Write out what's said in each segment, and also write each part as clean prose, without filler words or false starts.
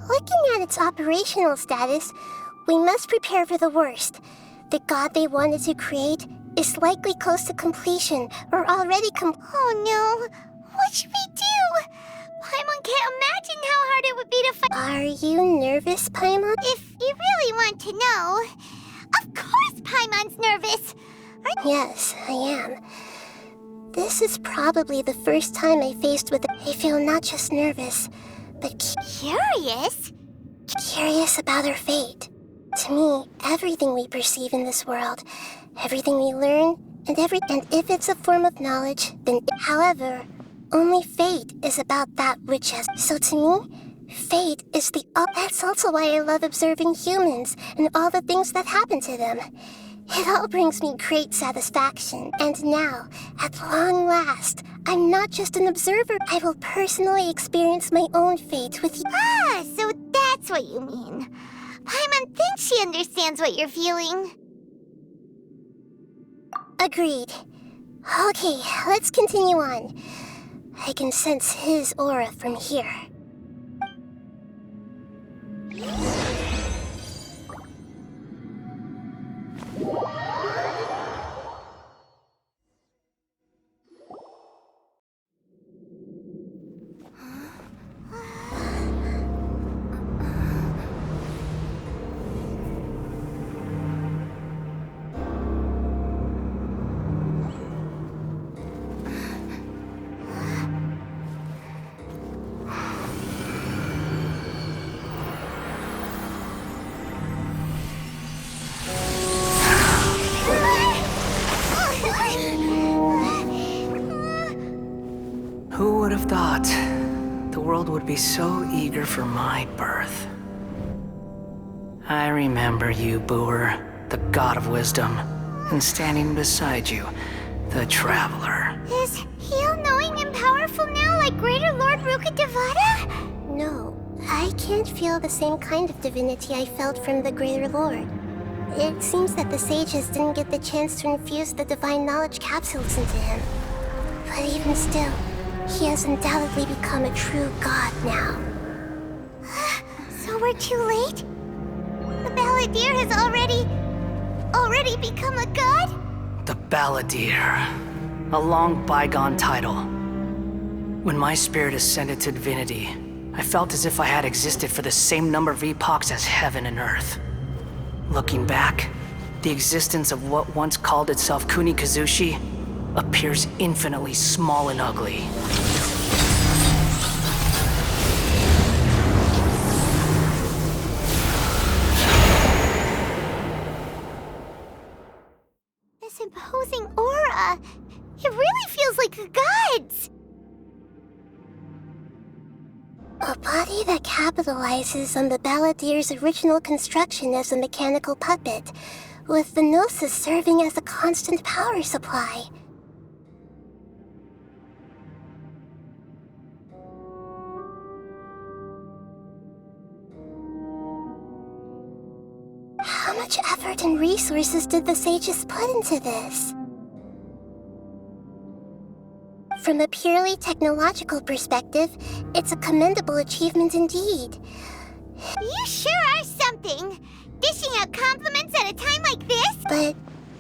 Looking at its operational status, we must prepare for the worst. The god they wanted to create is likely close to completion or already Oh no! What should we do? Paimon can't imagine how hard it would be to fight. Are you nervous, Paimon? If you really want to know, of course Paimon's nervous! Yes, I am. This is probably the first time I faced with it. I feel not just nervous, but Curious? curious about our fate. To me, everything we perceive in this world, everything we learn, and if it's a form of knowledge, then however, only fate is about that which has. So to me, fate is that's also why I love observing humans and all the things that happen to them. It all brings me great satisfaction. And now, at long last, I'm not just an observer. I will personally experience my own fate with you. Ah, so that's what you mean. Paimon thinks she understands what you're feeling. Agreed. Okay, let's continue on. I can sense his aura from here. Who would have thought the world would be so eager for my birth? I remember you, Booer, the god of wisdom, and standing beside you, the traveler. Is he all-knowing and powerful now like Greater Lord Rukkhadevata? No, I can't feel the same kind of divinity I felt from the Greater Lord. It seems that the sages didn't get the chance to infuse the divine knowledge capsules into him. But even still, he has undoubtedly become a true god now. So we're too late? The Balladeer has already become a god? The Balladeer. A long bygone title. When my spirit ascended to divinity, I felt as if I had existed for the same number of epochs as heaven and earth. Looking back, the existence of what once called itself Kunikazushi appears infinitely small and ugly. This imposing aura, it really feels like a god's. A body that capitalizes on the Balladeer's original construction as a mechanical puppet, with the Gnosis serving as a constant power supply. How much effort and resources did the sages put into this? From a purely technological perspective, it's a commendable achievement indeed. You sure are something! Dishing out compliments at a time like this? But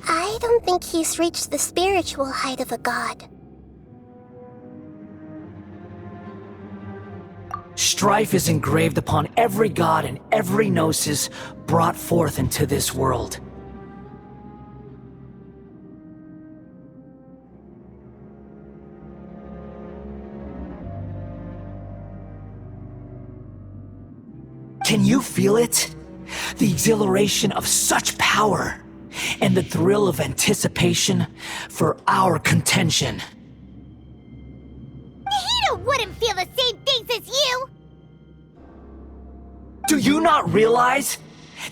I don't think he's reached the spiritual height of a god. Strife is engraved upon every god and every gnosis brought forth into this world. Can you feel it? The exhilaration of such power, and the thrill of anticipation for our contention. Nahida wouldn't feel the same things as you! Do you not realize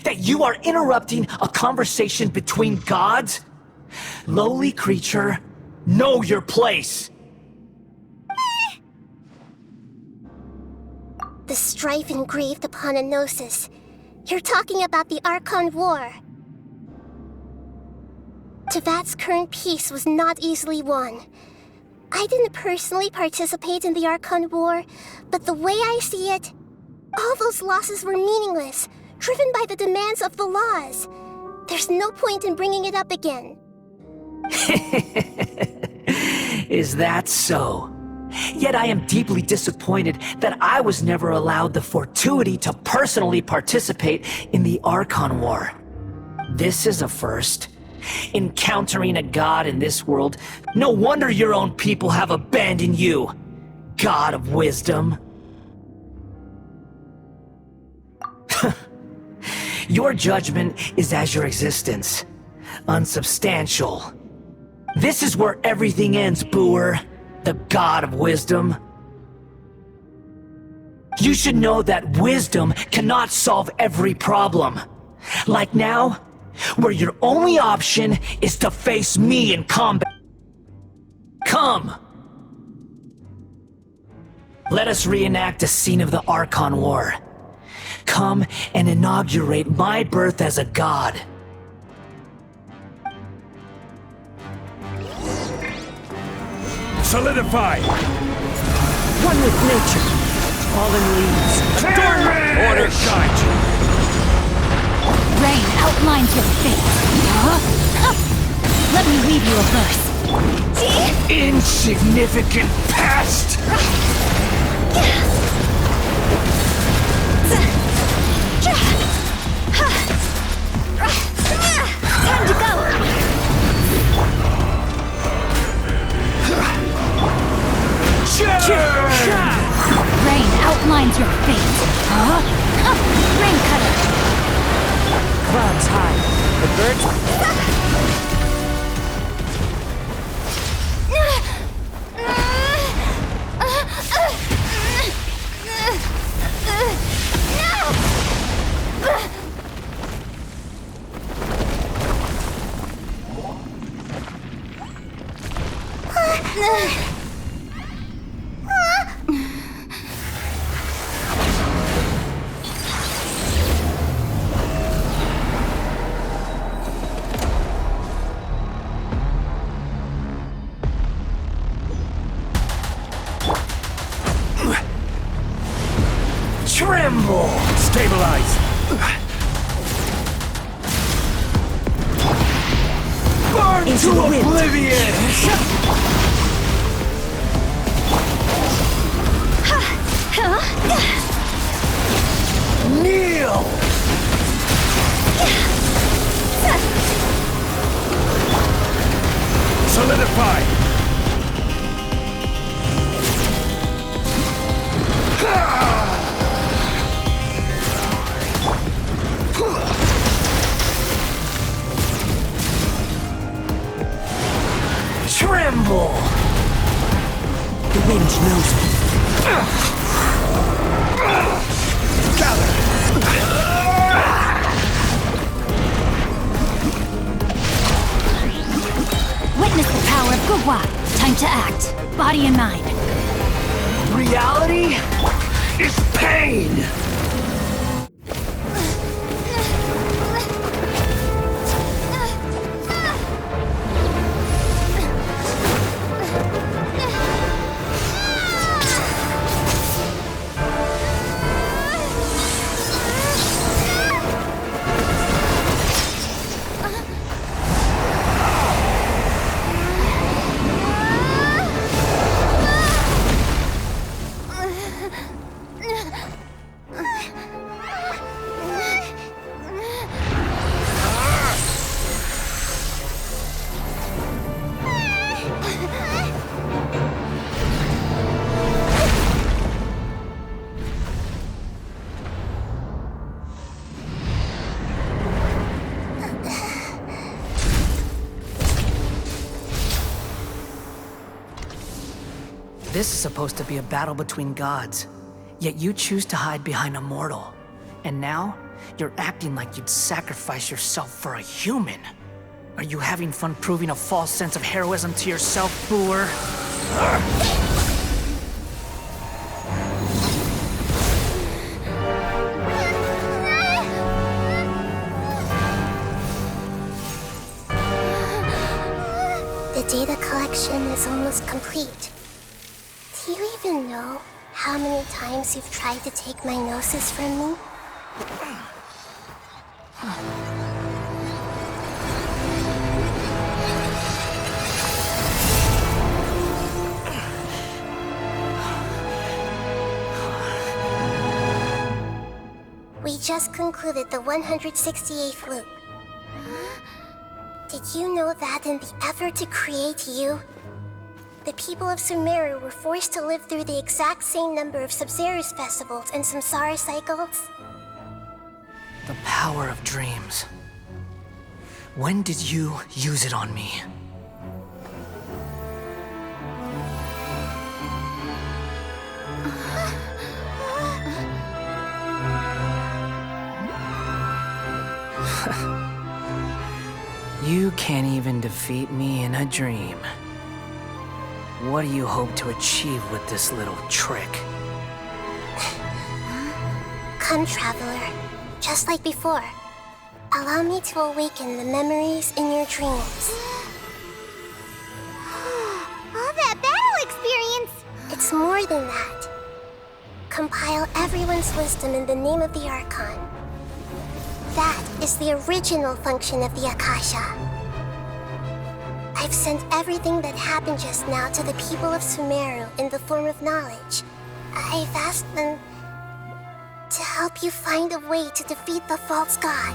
that you are interrupting a conversation between gods? Lowly creature, know your place! The strife engraved upon a gnosis. You're talking about the Archon War. Tevat's current peace was not easily won. I didn't personally participate in the Archon War, but the way I see it, All those losses were meaningless, driven by the demands of the laws. There's no point in bringing it up again. Is that so? Yet I am deeply disappointed that I was never allowed the fortuity to personally participate in the Archon War. This is a first. Encountering a god in this world, no wonder your own people have abandoned you, God of Wisdom. Your judgment is as your existence, unsubstantial. This is where everything ends, Booer, the God of Wisdom. You should know that wisdom cannot solve every problem. Like now, where your only option is to face me in combat. Come! Let us reenact a scene of the Archon War. Come and inaugurate my birth as a god. Solidify! One with nature. Fallen leaves. Adorn me! Order guide you! Rain outlines your fate. Let me read you a verse. Insignificant pest! Time to go! Rain outlines your fate. Rain cutter. Clouds high. The birds... Tremble! Stabilize! Burn Into to the wind. oblivion! Kneel! Solidify! Tremble! The wind knows me. Witness the power of Gugwa. Time to act. Body and mind. Reality is pain! This is supposed to be a battle between gods, yet you choose to hide behind a mortal. And now, you're acting like you'd sacrifice yourself for a human. Are you having fun proving a false sense of heroism to yourself, Booer? The data collection is almost complete. Do you even know how many times you've tried to take my gnosis from me? We just concluded the 168th loop. Did you know that in the effort to create you, the people of Sumeru were forced to live through the exact same number of Sub-Zerus festivals and Samsara cycles? The power of dreams. When did you use it on me? You can't even defeat me in a dream. What do you hope to achieve with this little trick? Come, Traveler. Just like before. Allow me to awaken the memories in your dreams. All that battle experience! It's more than that. Compile everyone's wisdom in the name of the Archon. That is the original function of the Akasha. I've sent everything that happened just now to the people of Sumeru in the form of knowledge. I've asked them to help you find a way to defeat the false god.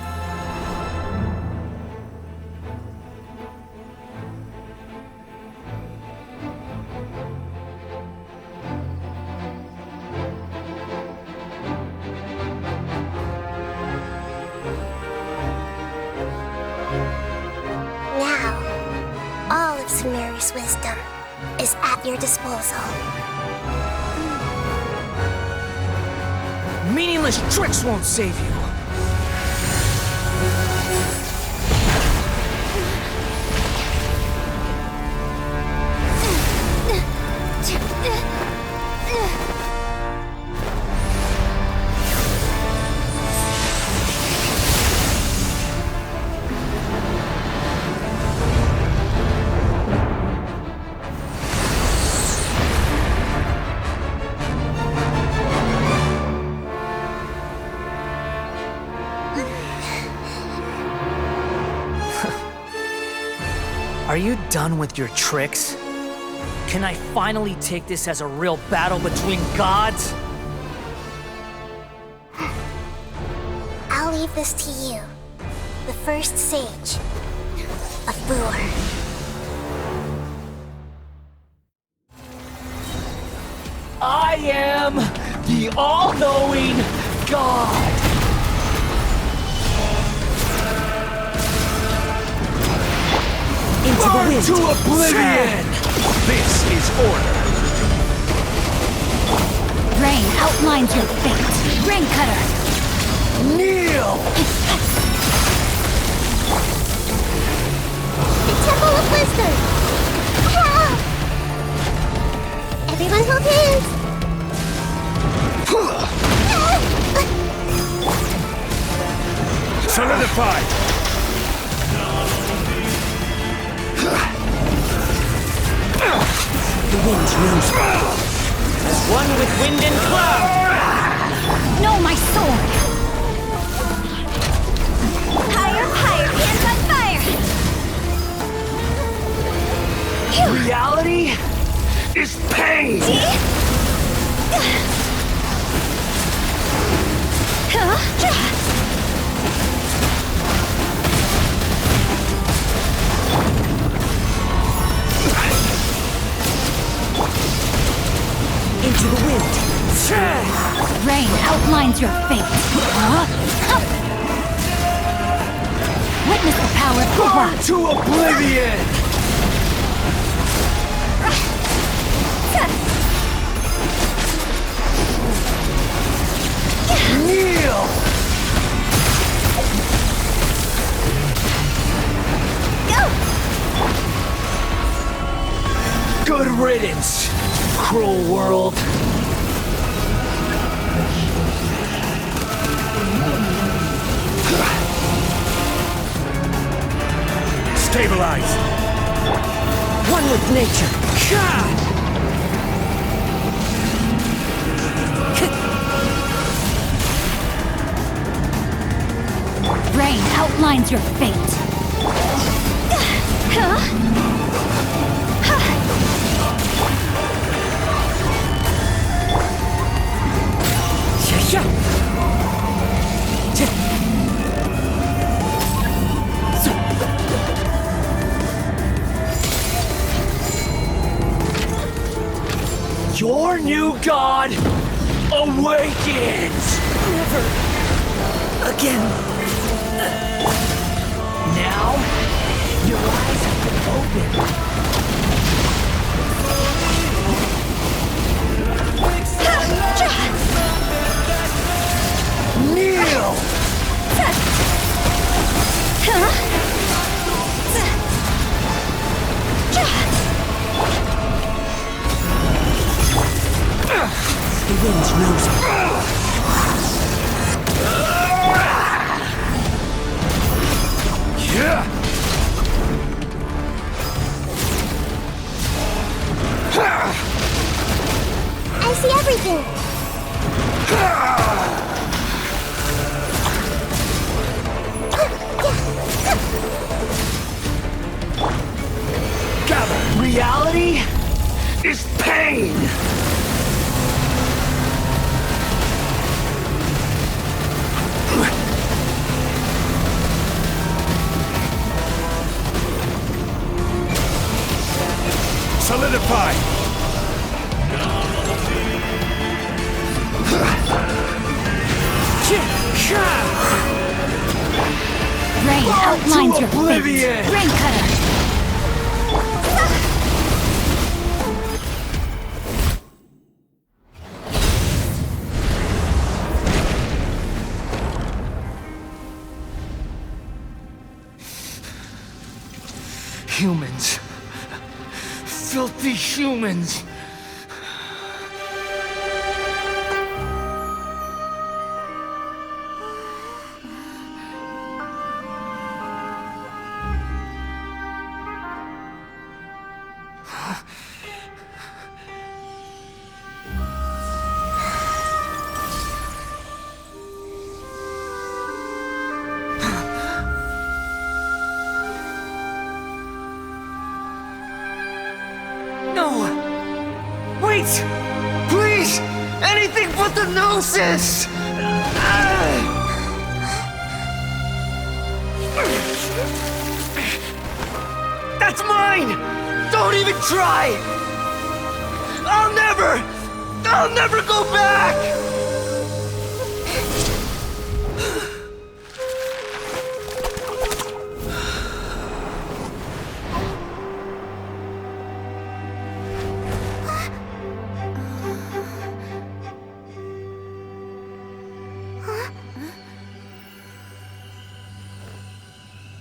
Sumeru's wisdom is at your disposal. Meaningless tricks won't save you. Are you done with your tricks? Can I finally take this as a real battle between gods? I'll leave this to you, the first sage of Boor. I am the all-knowing God! Into the wind! To oblivion! This is order. Rain outlines your fate. Rain Cutter! Kneel! The Temple of Wisdom! Ah! Everyone hold hands! Solidified! The wind knows battle. As one with wind and cloud! No, my sword! Higher, higher, hands on fire! Reality Is pain! into the wind. Rain outlines your fate. Witness the power of Kugwa. To oblivion! Kneel! Good riddance, cruel world. Stabilize. One with nature. Rain outlines your fate. Your new god awakens! Never again. Now, your eyes have been opened. Kneel! The wind knows it. Yeah! I see everything. Gather! Reality is pain! Solidify! Rain outlines your oblivion! fate. Rain cutter. Humans. Filthy humans. Wait! Please! Anything but the gnosis! That's mine! Don't even try! I'll never go back!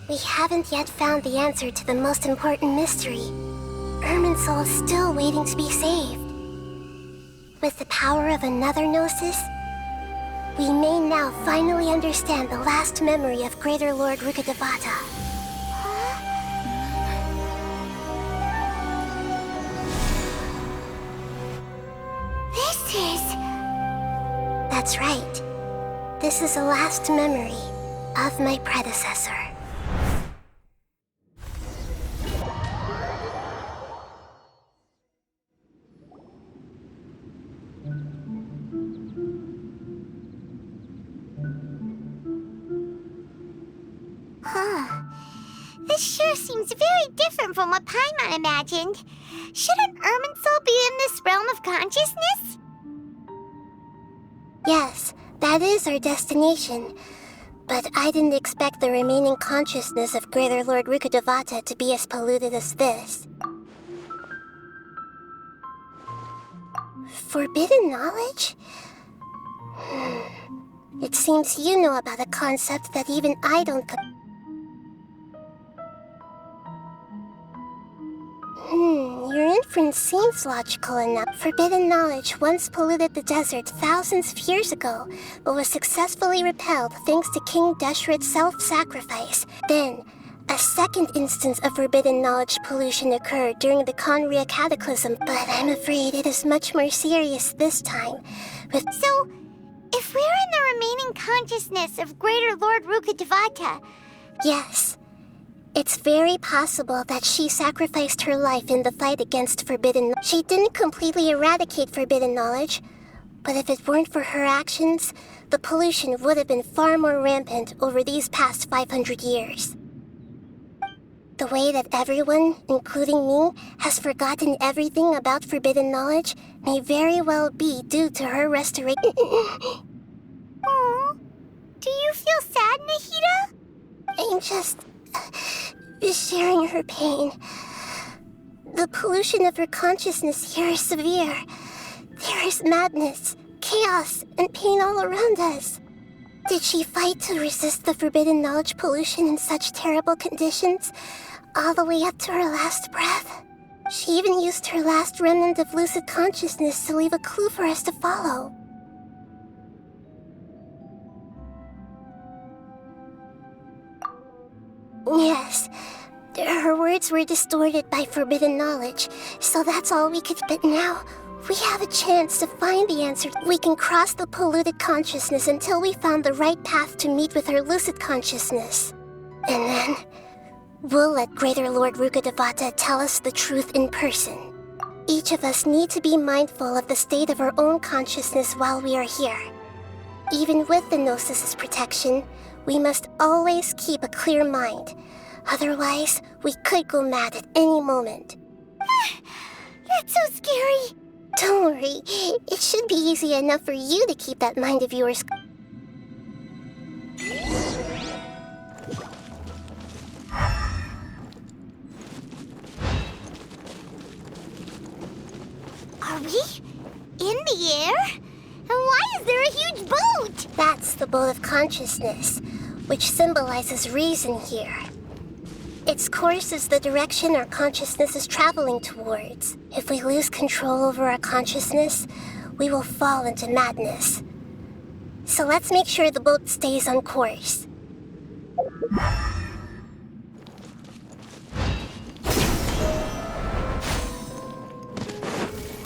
We haven't yet found the answer to the most important mystery. Irminsul is still waiting to be saved. With the power of another Gnosis, we may now finally understand the last memory of Greater Lord Rukkhadevata. This is... That's right. This is the last memory of my predecessor. This sure seems very different from what Paimon imagined. Shouldn't Irminsul be in this realm of consciousness? Yes, that is our destination. But I didn't expect the remaining consciousness of Greater Lord Rukkhadevata to be as polluted as this. Forbidden knowledge? It seems you know about a concept that even I don't... Your inference seems logical enough. Forbidden knowledge once polluted the desert thousands of years ago, but was successfully repelled thanks to King Deshret's self-sacrifice. Then, a second instance of forbidden knowledge pollution occurred during the Conria Cataclysm, but I'm afraid it is much more serious this time, with... So, If we're in the remaining consciousness of Greater Lord Rukkhadevata... Yes. It's very possible that she sacrificed her life in the fight against forbidden... She didn't completely eradicate forbidden knowledge, but if it weren't for her actions, the pollution would have been far more rampant over these past 500 years. The way that everyone, including me, has forgotten everything about forbidden knowledge may very well be due to her restoration. Aww. Do you feel sad, Nahida? I'm just sharing her pain. The pollution of her consciousness here is severe. There is madness, chaos, and pain all around us. Did she fight to resist the forbidden knowledge pollution in such terrible conditions, all the way up to her last breath? She even used her last remnant of lucid consciousness to leave a clue for us to follow. Yes, her words were distorted by forbidden knowledge, so that's all we could. But now, we have a chance to find the answer. We can cross the polluted consciousness until we found the right path to meet with her lucid consciousness. And then, we'll let Greater Lord Rukkhadevata tell us the truth in person. Each of us need to be mindful of the state of our own consciousness while we are here. Even with the Gnosis' protection, we must always keep a clear mind. Otherwise, we could go mad at any moment. That's so scary. Don't worry, it should be easy enough for you to keep that mind of yours. Are we in the air? And why is there a huge boat? That's the boat of consciousness, which symbolizes reason here. Its course is the direction our consciousness is traveling towards. If we lose control over our consciousness, we will fall into madness. So let's make sure the boat stays on course.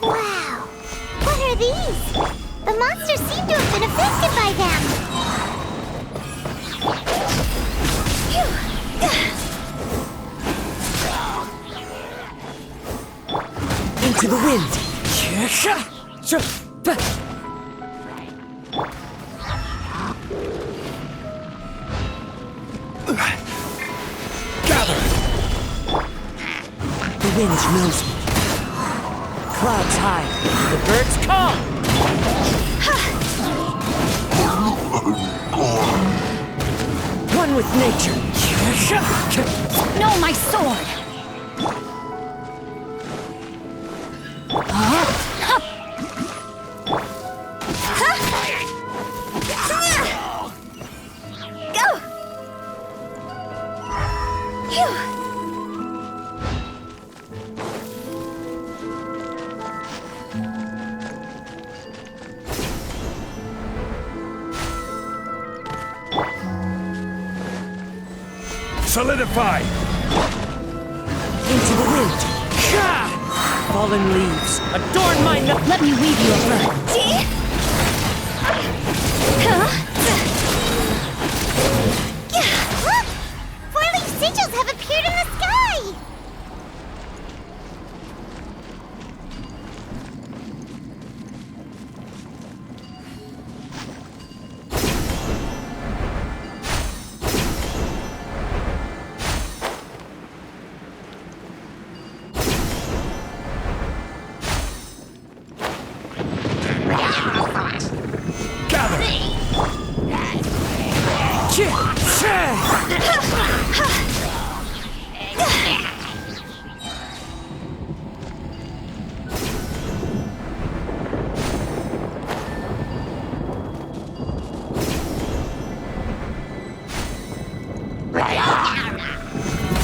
Wow! What are these? The monsters seem to have been affected by them. Into the wind! Gather! The wind knows me. Clouds high, the birds come! One with nature. No, my sword! Go! Solidify! Into the wind. Fallen leaves, adorn my no- Let me weave you a bird. Look! Four-leaf sigils have appeared in the sky!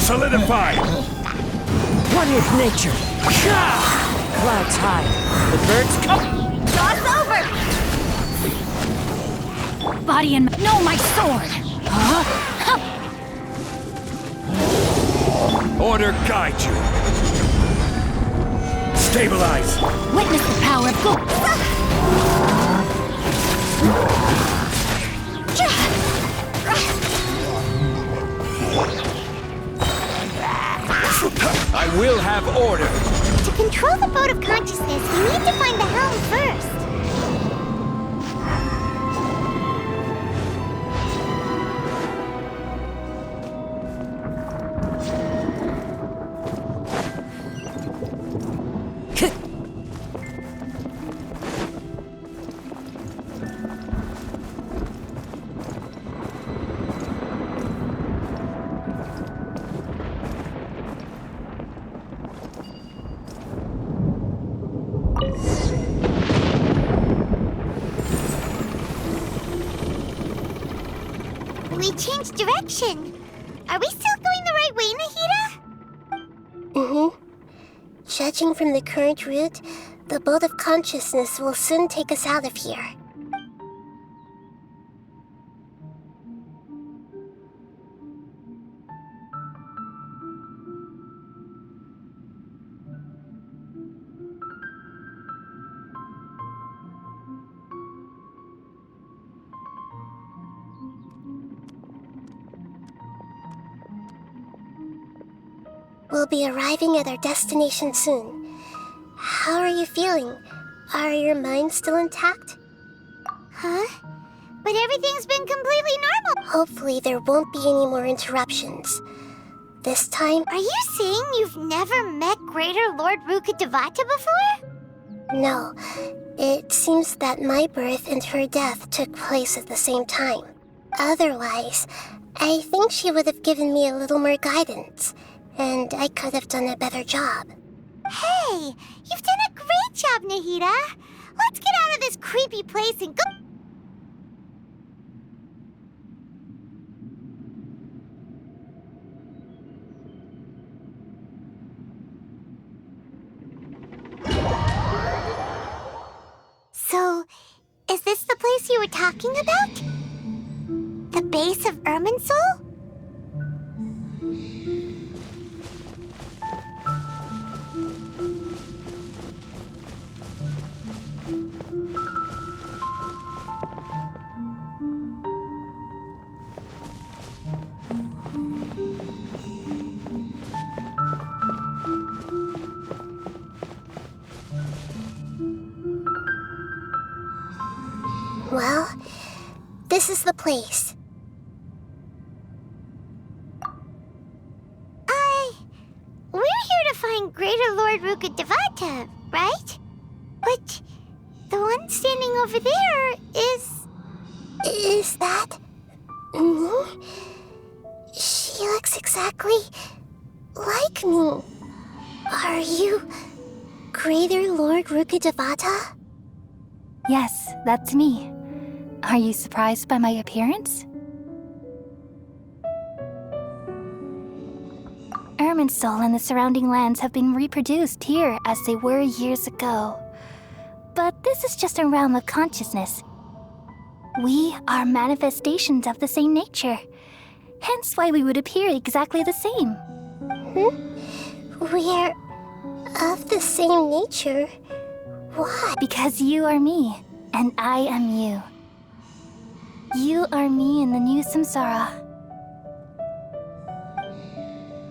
Solidify! One with nature. Clouds high, the birds come. Toss over! Body and... No, my sword! Order guide you. Stabilize. Witness the power of... I will have order. To control the boat of consciousness, we need to find the helm first. We changed direction. Are we still going the right way, Nahida? Mm-hmm. Judging from the current route, the boat of consciousness will soon take us out of here. We'll be arriving at our destination soon. How are you feeling? Are your minds still intact? Huh? But everything's been completely normal. Hopefully there won't be any more interruptions. This time... Are you saying you've never met Greater Lord Rukkhadevata before? No. It seems that my birth and her death took place at the same time. Otherwise, I think she would have given me a little more guidance, and I could have done a better job. Hey, you've done a great job, Nahida. Let's get out of this creepy place and go... So, is this the place you were talking about? The base of Irminsul? Well, this is the place. We're here to find Greater Lord Rukkhadevata, right? But the one standing over there is... Is that... me? She looks exactly like me. Are you Greater Lord Rukkhadevata? Yes, that's me. Are you surprised by my appearance? Irminsul and the surrounding lands have been reproduced here as they were years ago. But this is just a realm of consciousness. We are manifestations of the same nature. Hence why we would appear exactly the same. We're of the same nature. Why? Because you are me, and I am you. You are me in the new samsara.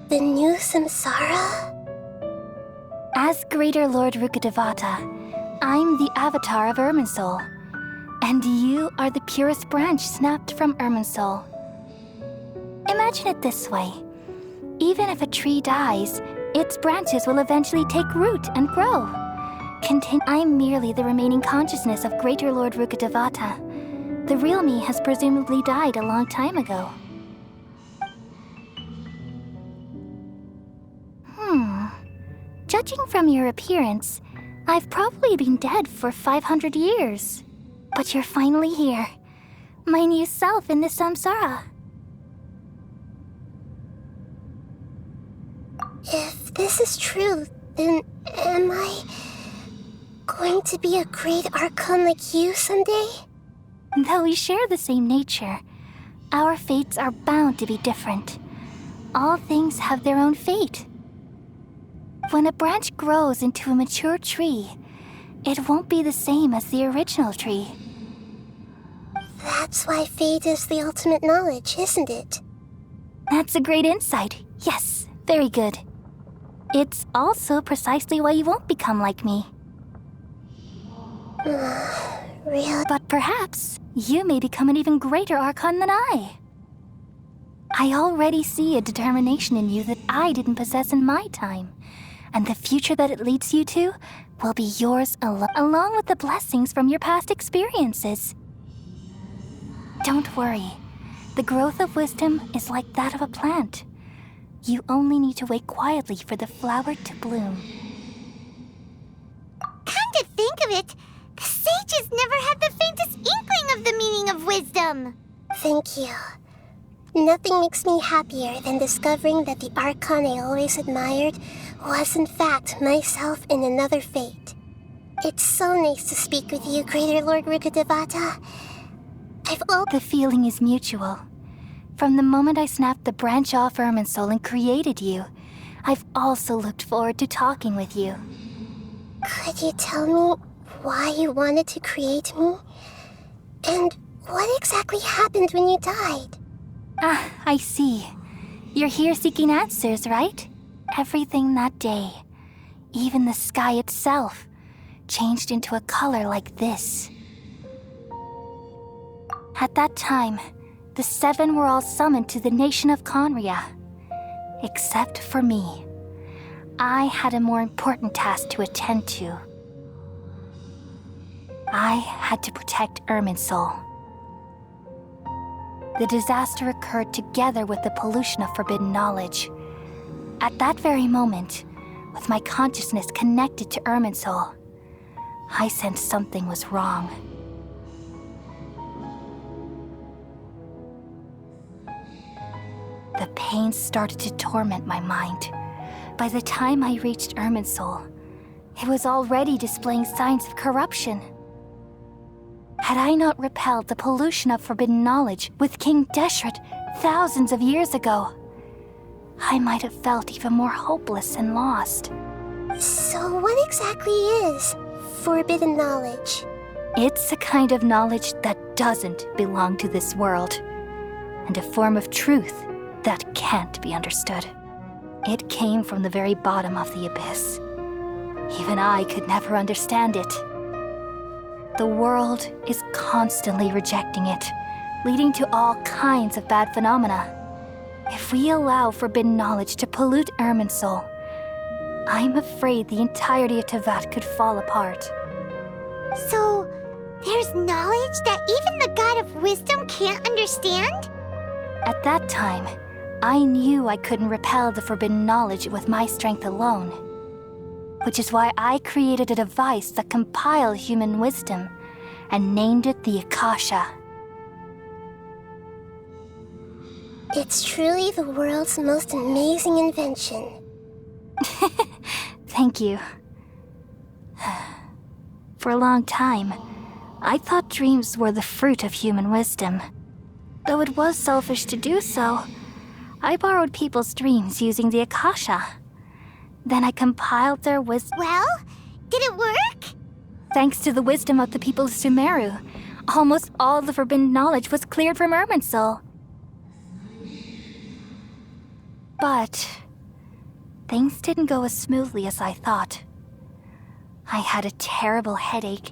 The new samsara? As Greater Lord Rukkhadevata, I'm the avatar of Irminsul, and you are the purest branch snapped from Irminsul. Imagine it this way. Even if a tree dies, its branches will eventually take root and grow. I'm merely the remaining consciousness of Greater Lord Rukkhadevata. The real me has presumably died a long time ago. Judging from your appearance, I've probably been dead for 500 years. But you're finally here. My new self in the samsara. If this is true, then am I going to be a great Archon like you someday? Though we share the same nature, our fates are bound to be different. All things have their own fate. When a branch grows into a mature tree, it won't be the same as the original tree. That's why fate is the ultimate knowledge, isn't it? That's a great insight. Yes, very good. It's also precisely why you won't become like me. Really? But perhaps you may become an even greater Archon than I. I already see a determination in you that I didn't possess in my time, and the future that it leads you to will be yours along with the blessings from your past experiences. Don't worry. The growth of wisdom is like that of a plant. You only need to wait quietly for the flower to bloom. Come to think of it, the sages never had the faintest inkling of the meaning of wisdom. Thank you. Nothing makes me happier than discovering that the Archon I always admired was in fact myself in another fate. It's so nice to speak with you, Greater Lord Rukkhadevata. The feeling is mutual. From the moment I snapped the branch off Irminsul and created you, I've also looked forward to talking with you. Could you tell me why you wanted to create me? And what exactly happened when you died? Ah, I see. You're here seeking answers, right? Everything that day, even the sky itself, changed into a color like this. At that time, the seven were all summoned to the nation of Conria. Except for me. I had a more important task to attend to. I had to protect Irminsul. The disaster occurred together with the pollution of forbidden knowledge. At that very moment, with my consciousness connected to Irminsul, I sensed something was wrong. The pain started to torment my mind. By the time I reached Irminsul, it was already displaying signs of corruption. Had I not repelled the pollution of forbidden knowledge with King Deshret thousands of years ago, I might have felt even more hopeless and lost. So what exactly is forbidden knowledge? It's a kind of knowledge that doesn't belong to this world, and a form of truth that can't be understood. It came from the very bottom of the abyss. Even I could never understand it. The world is constantly rejecting it, leading to all kinds of bad phenomena. If we allow forbidden knowledge to pollute Irminsul, I'm afraid the entirety of Teyvat could fall apart. So, there's knowledge that even the God of wisdom can't understand? At that time, I knew I couldn't repel the forbidden knowledge with my strength alone. Which is why I created a device that compiled human wisdom and named it the Akasha. It's truly the world's most amazing invention. Thank you. For a long time, I thought dreams were the fruit of human wisdom. Though it was selfish to do so, I borrowed people's dreams using the Akasha. Then I compiled their wisdom. Well, did it work? Thanks to the wisdom of the people of Sumeru, almost all the forbidden knowledge was cleared from Irminsul. But things didn't go as smoothly as I thought. I had a terrible headache,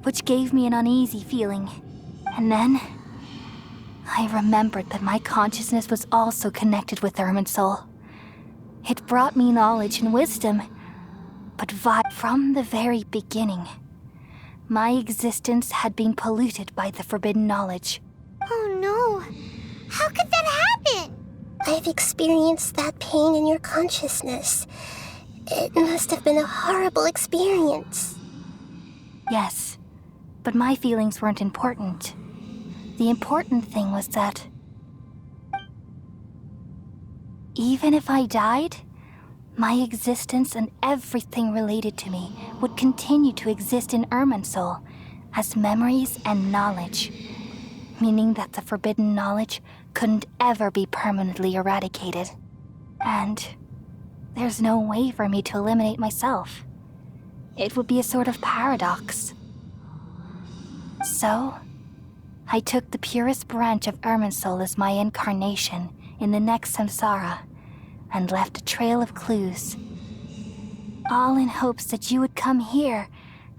which gave me an uneasy feeling. And then I remembered that my consciousness was also connected with Irminsul. It brought me knowledge and wisdom, but from the very beginning, my existence had been polluted by the forbidden knowledge. Oh no, how could that happen? I've experienced that pain in your consciousness. It must have been a horrible experience. Yes, but my feelings weren't important. The important thing was that even if I died, my existence and everything related to me would continue to exist in Irminsul as memories and knowledge, meaning that the forbidden knowledge couldn't ever be permanently eradicated. And there's no way for me to eliminate myself. It would be a sort of paradox. So, I took the purest branch of Irminsul as my incarnation in the next samsara and left a trail of clues, all in hopes that you would come here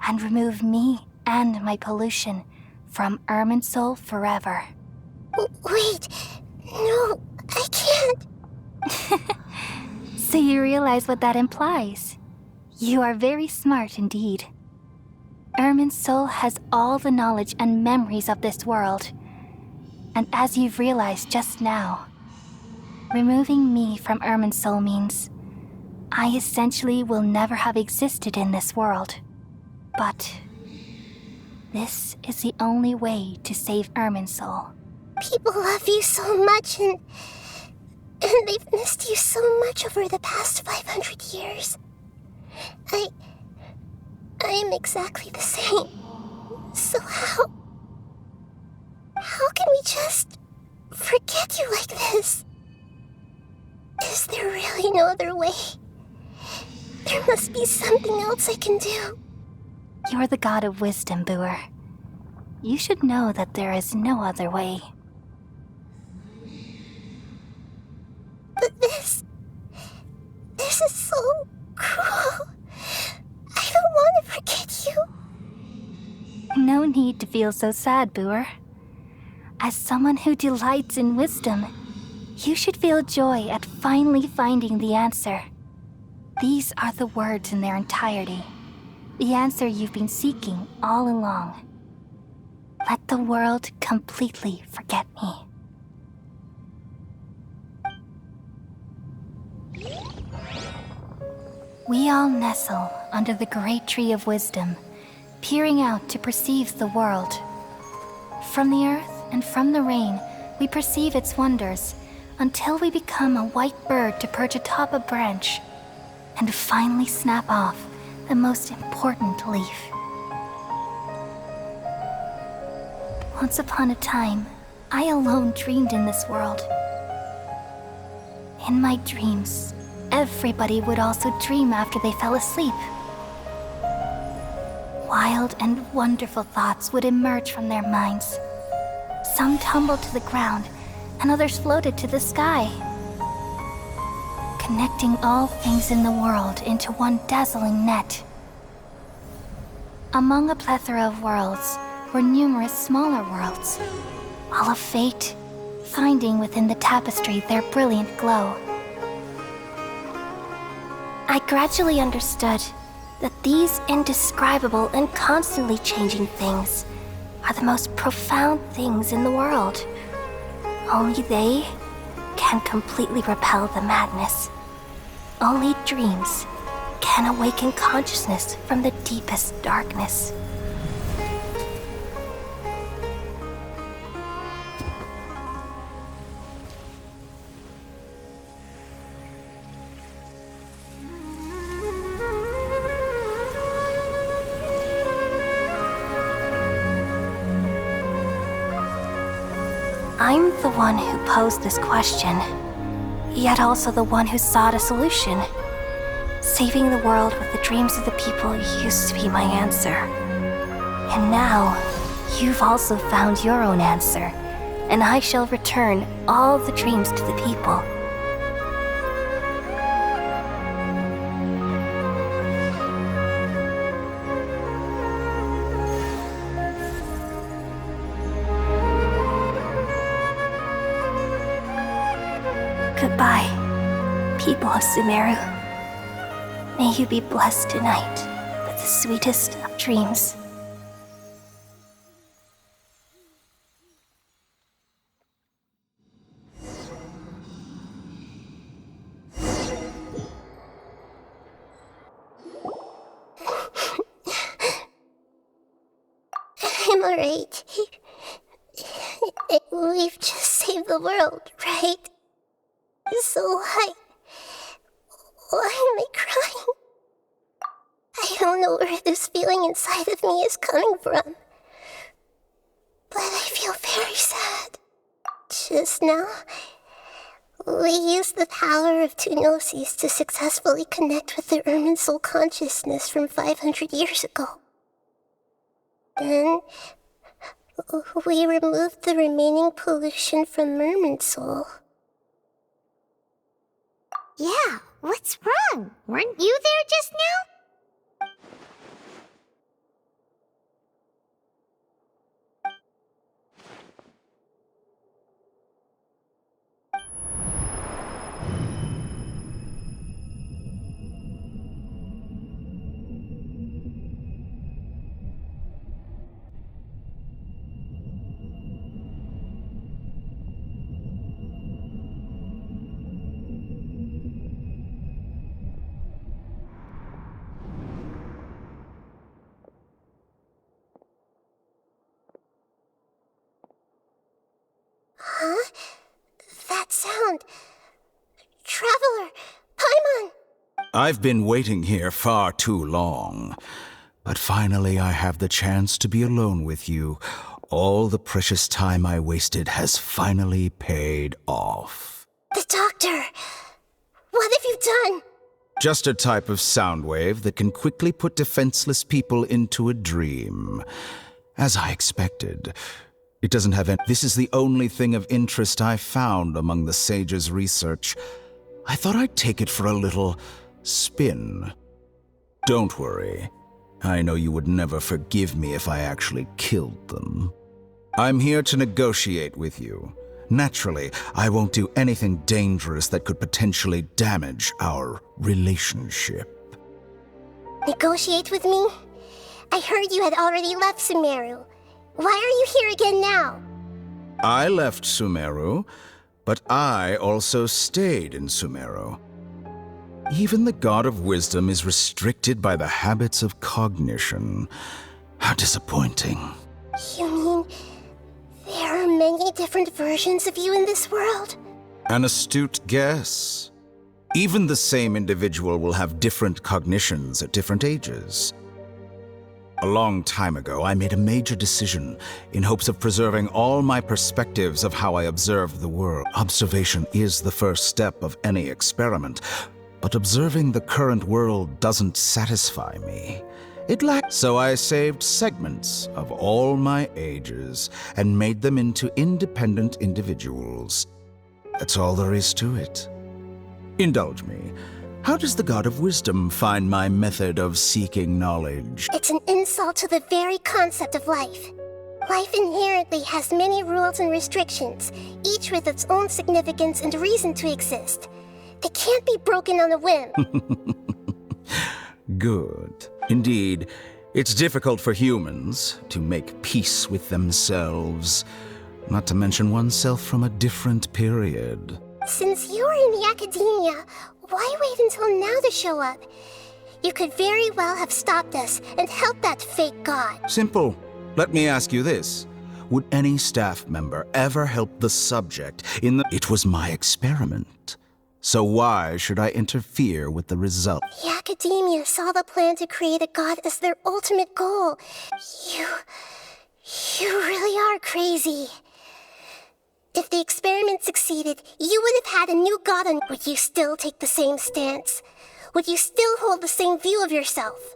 and remove me and my pollution from Irminsul forever. Wait, no, I can't. So you realize what that implies. You are very smart indeed. Irminsul has all the knowledge and memories of this world. And as you've realized just now, removing me from Irminsul means I essentially will never have existed in this world. But this is the only way to save Irminsul. People love you so much, and they've missed you so much over the past 500 years. I am exactly the same. So how can we just forget you like this? Is there really no other way? There must be something else I can do. You're the god of wisdom, Boer. You should know that there is no other way. But this is so cruel. I don't want to forget you. No need to feel so sad, Boer. As someone who delights in wisdom, you should feel joy at finally finding the answer. These are the words in their entirety. The answer you've been seeking all along. Let the world completely forget me. We all nestle under the great tree of wisdom, peering out to perceive the world. From the earth and from the rain, we perceive its wonders until we become a white bird to perch atop a branch and finally snap off the most important leaf. Once upon a time, I alone dreamed in this world. In my dreams, everybody would also dream after they fell asleep. Wild and wonderful thoughts would emerge from their minds. Some tumbled to the ground, and others floated to the sky, connecting all things in the world into one dazzling net. Among a plethora of worlds were numerous smaller worlds, all of fate, finding within the tapestry their brilliant glow. I gradually understood that these indescribable and constantly changing things are the most profound things in the world. Only they can completely repel the madness. Only dreams can awaken consciousness from the deepest darkness. I'm the one who posed this question, yet also the one who sought a solution. Saving the world with the dreams of the people used to be my answer. And now, you've also found your own answer, and I shall return all the dreams to the people. Goodbye, people of Sumeru. May you be blessed tonight with the sweetest of dreams. I'm alright. We've just saved the world, right? So why am I crying? I don't know where this feeling inside of me is coming from, but I feel very sad. Just now, we used the power of two gnosis to successfully connect with the Irminsul consciousness from 500 years ago. Then, We removed the remaining pollution from Merman Soul. Yeah, what's wrong? Weren't you there just now? Huh? That sound. Traveler! Paimon! I've been waiting here far too long. But finally I have the chance to be alone with you. All the precious time I wasted has finally paid off. The doctor! What have you done? Just a type of sound wave that can quickly put defenseless people into a dream. As I expected. It doesn't have any. This is the only thing of interest I found among the sage's research. I thought I'd take it for a little spin. Don't worry. I know you would never forgive me if I actually killed them. I'm here to negotiate with you. Naturally, I won't do anything dangerous that could potentially damage our relationship. Negotiate with me? I heard you had already left Sumeru. Why are you here again now? I left Sumeru, but I also stayed in Sumeru. Even the God of Wisdom is restricted by the habits of cognition. How disappointing. You mean there are many different versions of you in this world? An astute guess. Even the same individual will have different cognitions at different ages. A long time ago, I made a major decision in hopes of preserving all my perspectives of how I observed the world. Observation is the first step of any experiment, but observing the current world doesn't satisfy me. It lacks. So I saved segments of all my ages and made them into independent individuals. That's all there is to it. Indulge me. How does the God of Wisdom find my method of seeking knowledge? It's an insult to the very concept of life. Life inherently has many rules and restrictions, each with its own significance and reason to exist. They can't be broken on a whim. Good. Indeed, it's difficult for humans to make peace with themselves, not to mention oneself from a different period. Since you're in the academia, why wait until now to show up? You could very well have stopped us and helped that fake god. Simple. Let me ask you this. Would any staff member ever help the subject in the... It was my experiment. So why should I interfere with the result? The academia saw the plan to create a god as their ultimate goal. You really are crazy. If the experiment succeeded, you would have had a new god on. Would you still take the same stance? Would you still hold the same view of yourself?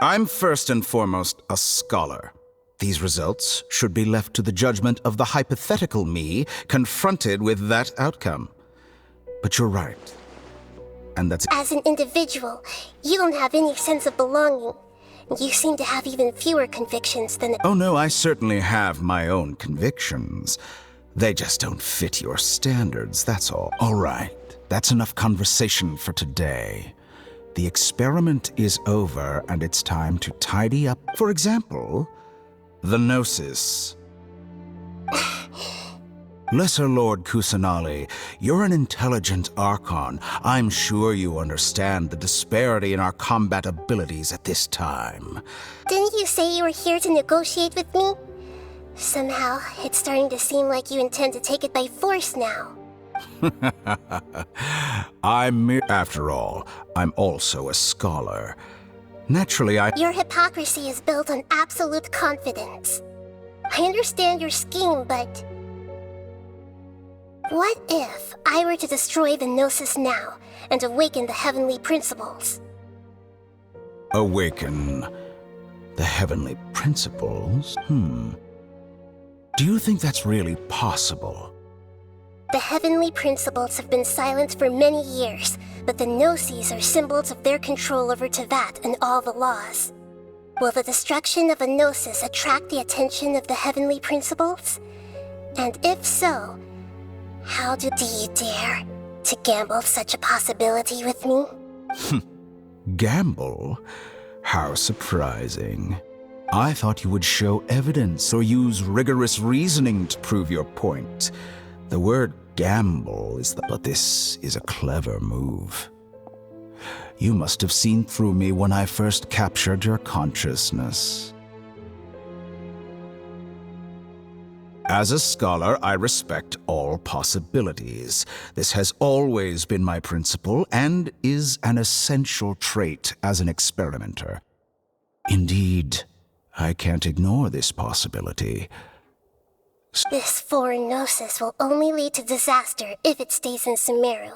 I'm first and foremost a scholar. These results should be left to the judgment of the hypothetical me confronted with that outcome. But you're right. And that's... As an individual, you don't have any sense of belonging. You seem to have even fewer convictions than... Oh no, I certainly have my own convictions. They just don't fit your standards, that's all. All right, that's enough conversation for today. The experiment is over, and it's time to tidy up. For example, the Gnosis. Lesser Lord Kusanali, you're an intelligent Archon. I'm sure you understand the disparity in our combat abilities at this time. Didn't you say you were here to negotiate with me? Somehow, it's starting to seem like you intend to take it by force now. After all, I'm also a scholar. Naturally, Your hypocrisy is built on absolute confidence. I understand your scheme, but... What if I were to destroy the Gnosis now and awaken the heavenly principles? Awaken the heavenly principles? Do you think that's really possible? The heavenly principles have been silent for many years, but the Gnosis are symbols of their control over Tevat and all the laws. Will the destruction of a Gnosis attract the attention of the heavenly principles? And if so, how do you dare to gamble such a possibility with me? Gamble? How surprising. I thought you would show evidence or use rigorous reasoning to prove your point. The word gamble is but this is a clever move. You must have seen through me when I first captured your consciousness. As a scholar, I respect all possibilities. This has always been my principle and is an essential trait as an experimenter. Indeed, I can't ignore this possibility. This foreign Gnosis will only lead to disaster if it stays in Sumeru.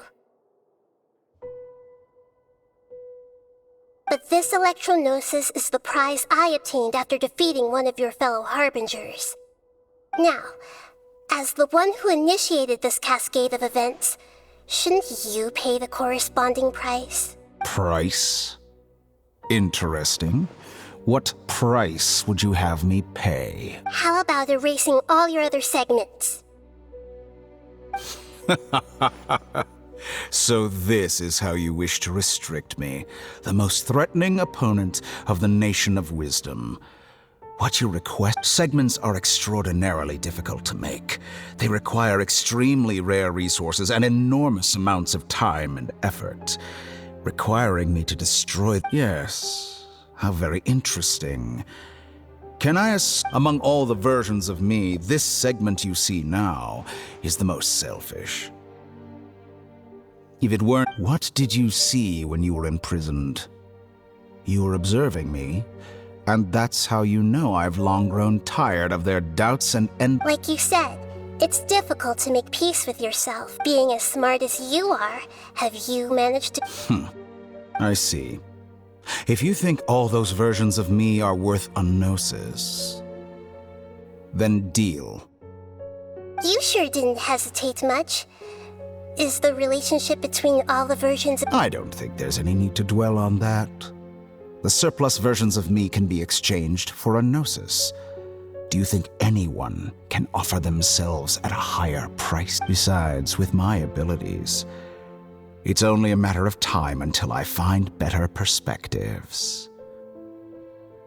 But this Electro-Gnosis is the prize I obtained after defeating one of your fellow Harbingers. Now, as the one who initiated this cascade of events, shouldn't you pay the corresponding price? Price? Interesting. What price would you have me pay? How about erasing all your other segments? So this is how you wish to restrict me, the most threatening opponent of the Nation of Wisdom. What you request? Segments are extraordinarily difficult to make. They require extremely rare resources and enormous amounts of time and effort, requiring me to destroy... Yes, how very interesting. Can I among all the versions of me, this segment you see now is the most selfish. If it weren't, what did you see when you were imprisoned? You were observing me, and that's how you know I've long grown tired of their doubts and Like you said, it's difficult to make peace with yourself. Being as smart as you are, have you managed to... I see. If you think all those versions of me are worth a gnosis, then deal. You sure didn't hesitate much. Is the relationship between all the versions of... I don't think there's any need to dwell on that. The surplus versions of me can be exchanged for a gnosis. Do you think anyone can offer themselves at a higher price? Besides, with my abilities, it's only a matter of time until I find better perspectives.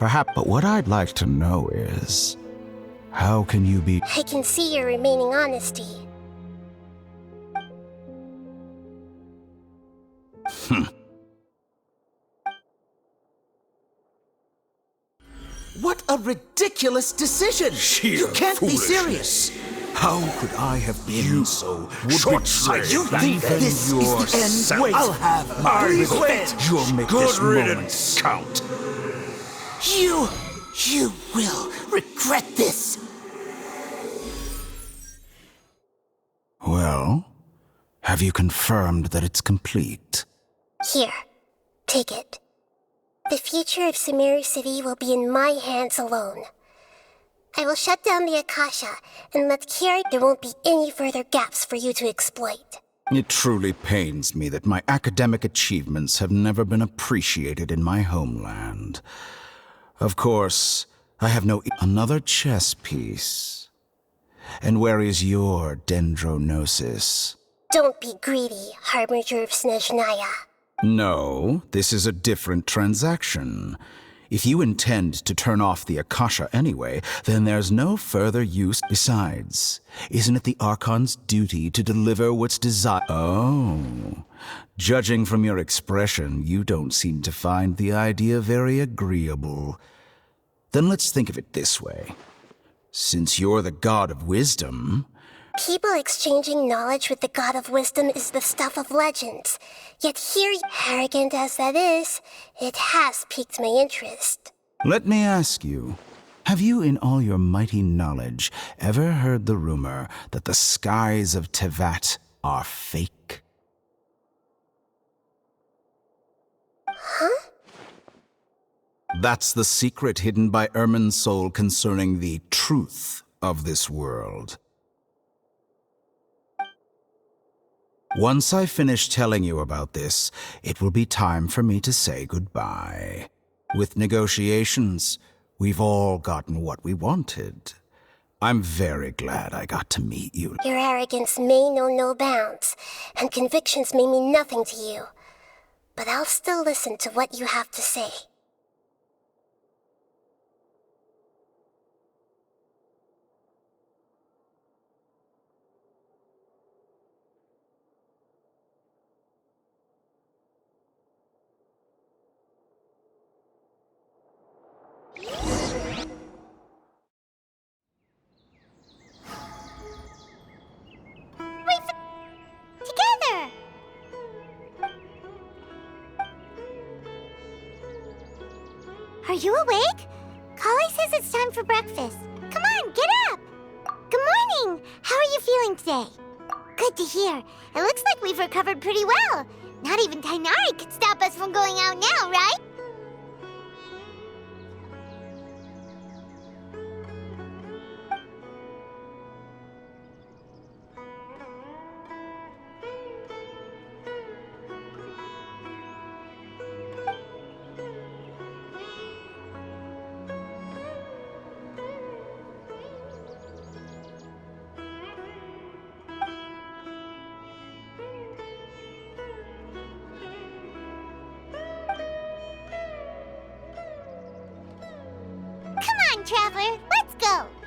Perhaps, but what I'd like to know is, how can you be... I can see your remaining honesty. What a ridiculous decision! You can't be serious! How could I have been so short-sighted? You think this is the end? Wait, I'll have my revenge! You'll make this moment count. You will regret this! Well, have you confirmed that it's complete? Here, take it. The future of Sumeru City will be in my hands alone. I will shut down the Akasha and let Kiara... There won't be any further gaps for you to exploit. It truly pains me that my academic achievements have never been appreciated in my homeland. Of course, I have no... Another chess piece. And where is your dendrognosis? Don't be greedy, Harbinger of Snezhnaya. No, this is a different transaction. If you intend to turn off the Akasha anyway, then there's no further use. Besides, isn't it the Archon's duty to deliver what's desired? Oh, judging from your expression, you don't seem to find the idea very agreeable. Then let's think of it this way. Since you're the God of Wisdom... People exchanging knowledge with the God of Wisdom is the stuff of legends. Yet here, arrogant as that is, it has piqued my interest. Let me ask you, have you in all your mighty knowledge ever heard the rumor that the skies of Tevat are fake? Huh? That's the secret hidden by Irmin's soul concerning the truth of this world. Once I finish telling you about this, it will be time for me to say goodbye. With negotiations, we've all gotten what we wanted. I'm very glad I got to meet you. Your arrogance may know no bounds, and convictions may mean nothing to you. But I'll still listen to what you have to say. Together! Are you awake? Kali says it's time for breakfast. Come on, get up! Good morning! How are you feeling today? Good to hear. It looks like we've recovered pretty well. Not even Tainari could stop us from going out now, right? Come on, Traveler, let's go!